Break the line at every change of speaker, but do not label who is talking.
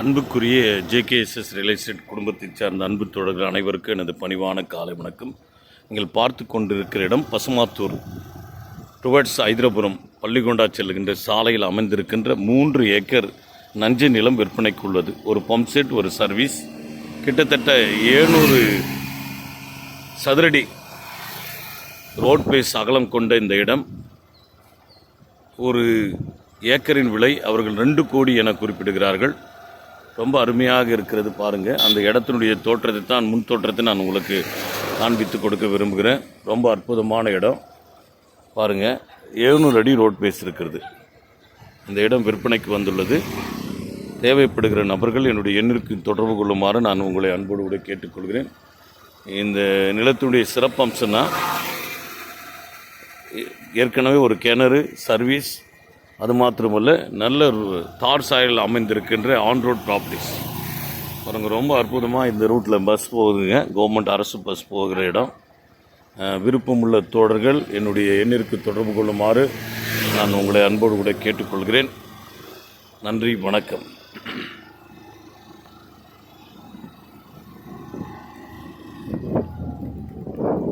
அன்புக்குரிய ஜேகேஎஸ்எஸ் real estate குடும்பத்தைச் சார்ந்த அன்பு தோழர்கள் அனைவருக்கும் எனது பணிவான காலை வணக்கம். நீங்கள் பார்த்து கொண்டிருக்கிற இடம் பசுமாத்தூர் டுவர்ட்ஸ் ஐதராபுரம் பள்ளிகொண்டா செல்லுகின்ற சாலையில் அமைந்திருக்கின்ற 3 ஏக்கர் நஞ்சை நிலம் விற்பனைக்கு உள்ளது. ஒரு பம்ப் செட், ஒரு சர்வீஸ், கிட்டத்தட்ட 700 சதுரடி ரோட் பேஸ் அகலம் கொண்ட இந்த இடம். ஒரு ஏக்கரின் விலை அவர்கள் 2 கோடி என குறிப்பிடுகிறார்கள். ரொம்ப அருமையாக இருக்கிறது. பாருங்கள், அந்த இடத்தினுடைய தோற்றத்தை தான், முன் தோற்றத்தை நான் உங்களுக்கு காண்பித்து கொடுக்க விரும்புகிறேன். ரொம்ப அற்புதமான இடம். பாருங்கள், 700 அடி ரோட் பேஸ் இருக்கிறது. இந்த இடம் விற்பனைக்கு வந்துள்ளது. தேவைப்படுகிற நபர்கள் என்னுடைய எண்ணிற்கு தொடர்பு கொள்ளுமாறு நான் உங்களை அன்போடு கூட கேட்டுக்கொள்கிறேன். இந்த நிலத்தினுடைய சிறப்பம்சம்னா, ஏற்கனவே ஒரு கிணறு, சர்வீஸ், அது மாத்திரமல்ல நல்ல தார் சாயல் அமைந்திருக்கின்ற ஆன் ரோட் ப்ராப்பர்ட்டிஸ். பாருங்க, ரொம்ப அற்புதமாக இந்த ரூட்டில் பஸ் போகுதுங்க. கவர்மெண்ட் அரசு பஸ் போகிற இடம். விருப்பமுள்ள தோழர்கள் என்னுடைய எண்ணிற்கு தொடர்பு கொள்ளுமாறு நான் உங்களை அன்போடு கூட கேட்டுக்கொள்கிறேன். நன்றி, வணக்கம்.